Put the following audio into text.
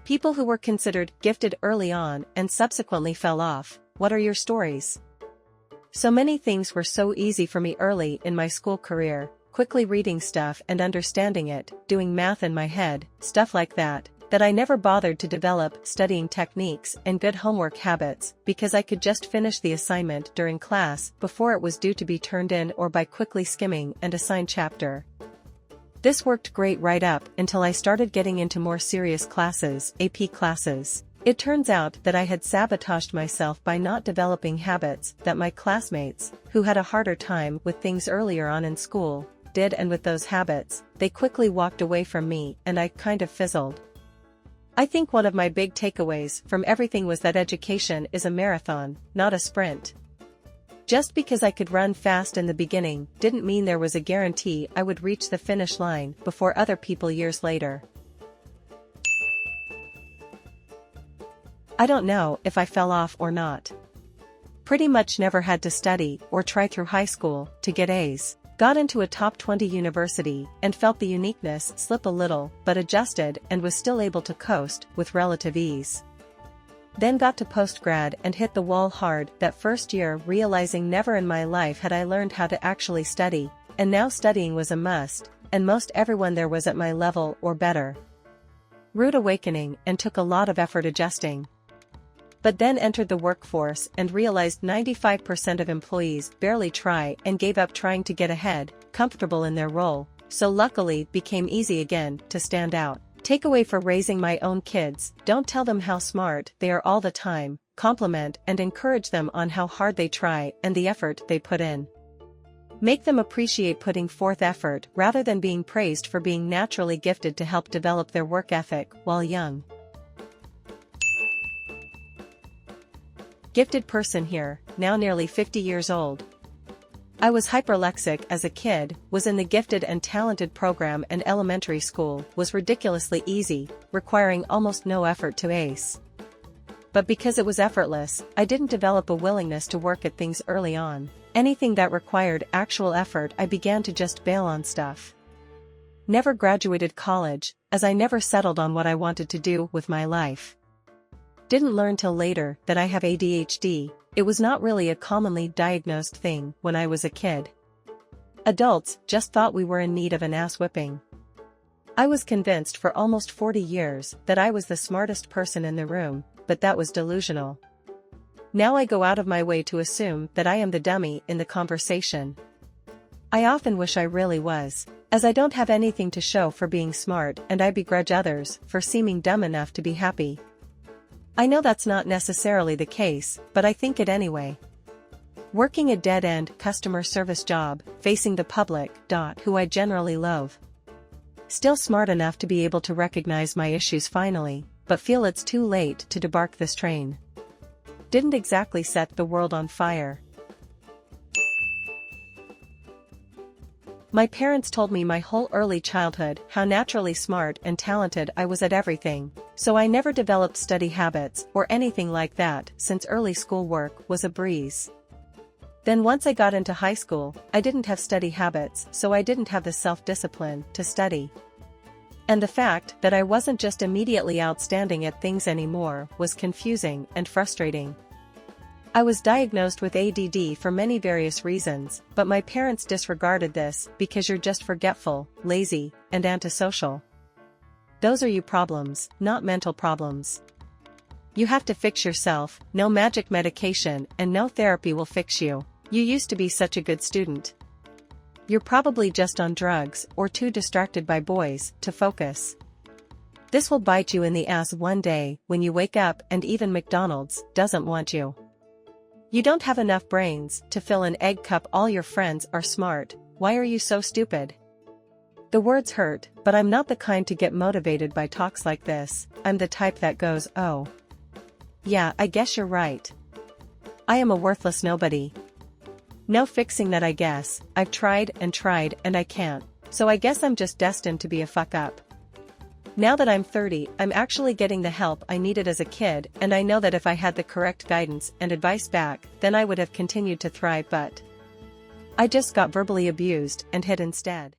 People who were considered gifted early on and subsequently fell off. What are your stories? So many things were so easy for me early in my school career, quickly reading stuff and understanding it, doing math in my head, stuff like that I never bothered to develop studying techniques and good homework habits because I could just finish the assignment during class before it was due to be turned in or by quickly skimming an assigned chapter. This worked great right up until I started getting into more serious classes, AP classes. It turns out that I had sabotaged myself by not developing habits that my classmates, who had a harder time with things earlier on in school, did, and with those habits, they quickly walked away from me and I kind of fizzled. I think one of my big takeaways from everything was that education is a marathon, not a sprint. Just because I could run fast in the beginning didn't mean there was a guarantee I would reach the finish line before other people years later. I don't know if I fell off or not. Pretty much never had to study or try through high school to get A's. Got into a top 20 university and felt the uniqueness slip a little but adjusted and was still able to coast with relative ease. Then got to postgrad and hit the wall hard that first year, realizing never in my life had I learned how to actually study, and now studying was a must, and most everyone there was at my level or better. Rude awakening and took a lot of effort adjusting. But then entered the workforce and realized 95% of employees barely try and gave up trying to get ahead, comfortable in their role, so luckily became easy again to stand out. Takeaway for raising my own kids: don't tell them how smart they are all the time, compliment and encourage them on how hard they try and the effort they put in. Make them appreciate putting forth effort rather than being praised for being naturally gifted to help develop their work ethic while young. Gifted person here, now nearly 50 years old. I was hyperlexic as a kid, was in the gifted and talented program, and elementary school was ridiculously easy, requiring almost no effort to ace. But because it was effortless, I didn't develop a willingness to work at things early on. Anything that required actual effort, I began to just bail on stuff. Never graduated college, as I never settled on what I wanted to do with my life. Didn't learn till later that I have ADHD. It was not really a commonly diagnosed thing when I was a kid. Adults just thought we were in need of an ass whipping. I was convinced for almost 40 years that I was the smartest person in the room, but that was delusional. Now I go out of my way to assume that I am the dummy in the conversation. I often wish I really was, as I don't have anything to show for being smart, and I begrudge others for seeming dumb enough to be happy. I know that's not necessarily the case, but I think it anyway. Working a dead-end customer service job, facing the public, who I generally loathe. Still smart enough to be able to recognize my issues finally, but feel it's too late to debark this train. Didn't exactly set the world on fire. My parents told me my whole early childhood how naturally smart and talented I was at everything, so I never developed study habits or anything like that since early schoolwork was a breeze. Then once I got into high school, I didn't have study habits, so I didn't have the self-discipline to study. And the fact that I wasn't just immediately outstanding at things anymore was confusing and frustrating. I was diagnosed with ADD for many various reasons, but my parents disregarded this because you're just forgetful, lazy, and antisocial. Those are you problems, not mental problems. You have to fix yourself, no magic medication and no therapy will fix you. You used to be such a good student. You're probably just on drugs or too distracted by boys to focus. This will bite you in the ass one day when you wake up and even McDonald's doesn't want you. You don't have enough brains to fill an egg cup. All your friends are smart. Why are you so stupid? The words hurt, but I'm not the kind to get motivated by talks like this. I'm the type that goes, oh. Yeah, I guess you're right. I am a worthless nobody. No fixing that, I guess. I've tried and I can't. So I guess I'm just destined to be a fuck up. Now that I'm 30, I'm actually getting the help I needed as a kid, and I know that if I had the correct guidance and advice back, then I would have continued to thrive, but I just got verbally abused and hit instead.